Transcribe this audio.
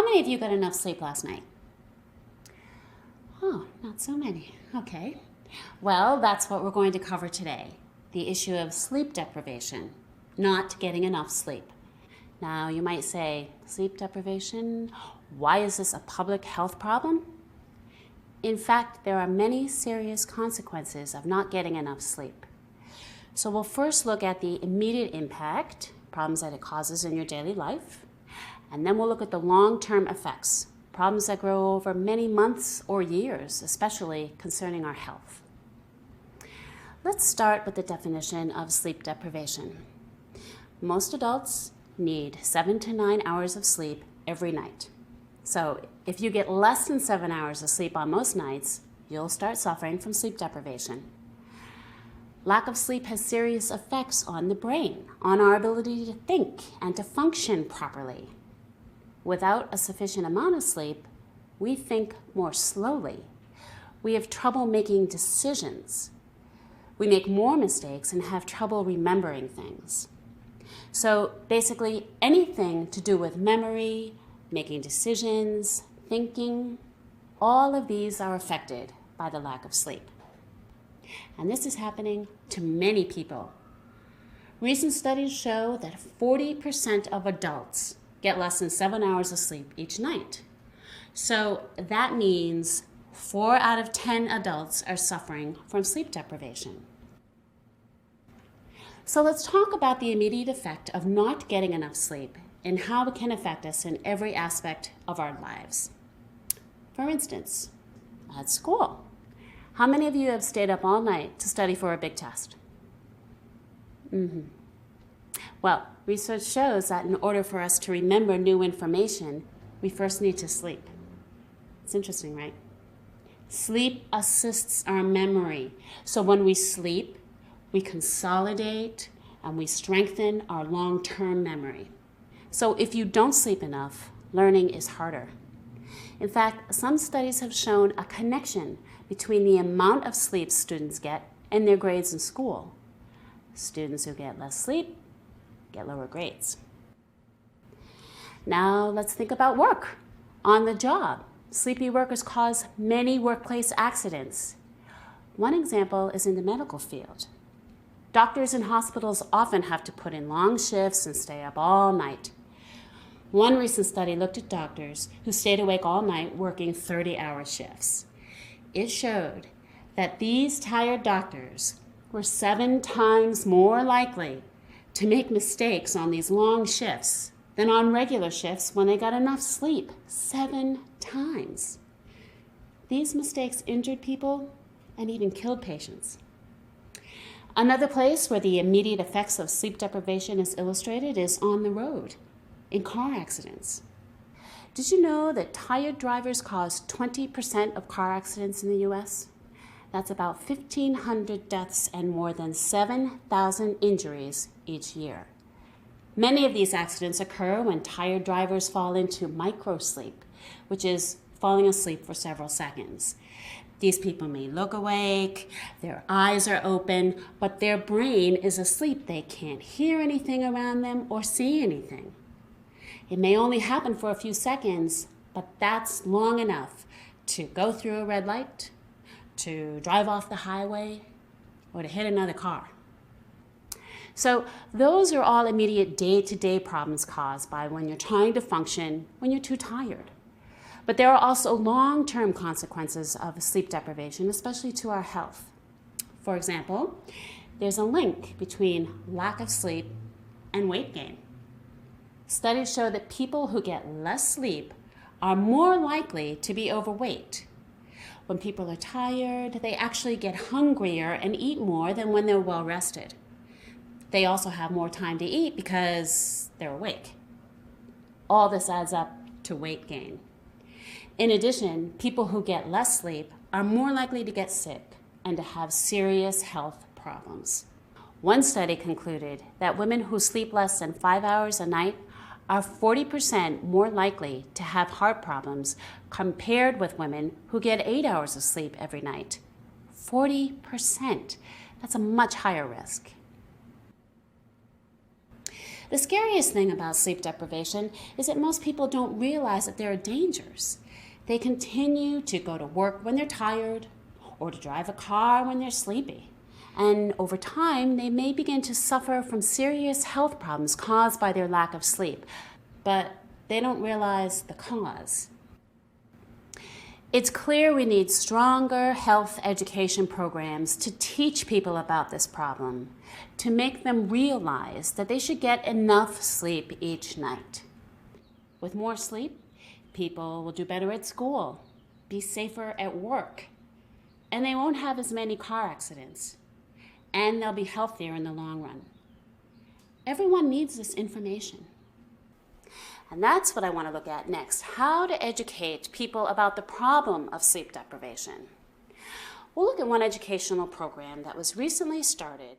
How many of you got enough sleep last night? Oh, not so many. Okay. Well, that's what we're going to cover today. The issue of sleep deprivation, not getting enough sleep. Now, you might say, sleep deprivation? Why is this a public health problem? In fact, there are many serious consequences of not getting enough sleep. So we'll first look at the immediate impact, problems that it causes in your daily life, and then we'll look at the long-term effects, problems that grow over many months or years, especially concerning our health. Let's start with the definition of sleep deprivation. Most adults need 7 to 9 hours of sleep every night. So if you get less than 7 hours of sleep on most nights, you'll start suffering from sleep deprivation. Lack of sleep has serious effects on the brain, on our ability to think and to function properly. Without a sufficient amount of sleep, we think more slowly. We have trouble making decisions. We make more mistakes and have trouble remembering things. So basically, anything to do with memory, making decisions, thinking, all of these are affected by the lack of sleep. And this is happening to many people. Recent studies show that 40% of adults get less than 7 hours of sleep each night. So that means 4 out of 10 adults are suffering from sleep deprivation. So let's talk about the immediate effect of not getting enough sleep and how it can affect us in every aspect of our lives. For instance, at school. How many of you have stayed up all night to study for a big test? Well, research shows that in order for us to remember new information, we first need to sleep. It's interesting, right? Sleep assists our memory. So when we sleep, we consolidate and we strengthen our long-term memory. So if you don't sleep enough, learning is harder. In fact, some studies have shown a connection between the amount of sleep students get and their grades in school. Students who get less sleep get lower grades. Now let's think about work. On the job, sleepy workers cause many workplace accidents. One example is in the medical field. Doctors in hospitals often have to put in long shifts and stay up all night. One recent study looked at doctors who stayed awake all night working 30-hour shifts. It showed that these tired doctors were 7 times more likely to make mistakes on these long shifts than on regular shifts when they got enough sleep. 7 times. These mistakes injured people and even killed patients. Another place where the immediate effects of sleep deprivation is illustrated is on the road, in car accidents. Did you know that tired drivers cause 20% of car accidents in the US? That's about 1,500 deaths and more than 7,000 injuries each year. Many of these accidents occur when tired drivers fall into microsleep, which is falling asleep for several seconds. These people may look awake, their eyes are open, but their brain is asleep. They can't hear anything around them or see anything. It may only happen for a few seconds, but that's long enough to go through a red light, to drive off the highway, or to hit another car. So those are all immediate day-to-day problems caused by when you're trying to function when you're too tired. But there are also long-term consequences of sleep deprivation, especially to our health. For example, there's a link between lack of sleep and weight gain. Studies show that people who get less sleep are more likely to be overweight. When people are tired, they actually get hungrier and eat more than when they're well rested. They also have more time to eat because they're awake. All this adds up to weight gain. In addition, people who get less sleep are more likely to get sick and to have serious health problems. One study concluded that women who sleep less than 5 hours a night are 40% more likely to have heart problems compared with women who get 8 hours of sleep every night. 40%. That's a much higher risk. The scariest thing about sleep deprivation is that most people don't realize that there are dangers. They continue to go to work when they're tired or to drive a car when they're sleepy. And over time, they may begin to suffer from serious health problems caused by their lack of sleep, but they don't realize the cause. It's clear we need stronger health education programs to teach people about this problem, to make them realize that they should get enough sleep each night. With more sleep, people will do better at school, be safer at work, and they won't have as many car accidents, and they'll be healthier in the long run. Everyone needs this information. And that's what I want to look at next, how to educate people about the problem of sleep deprivation. We'll look at one educational program that was recently started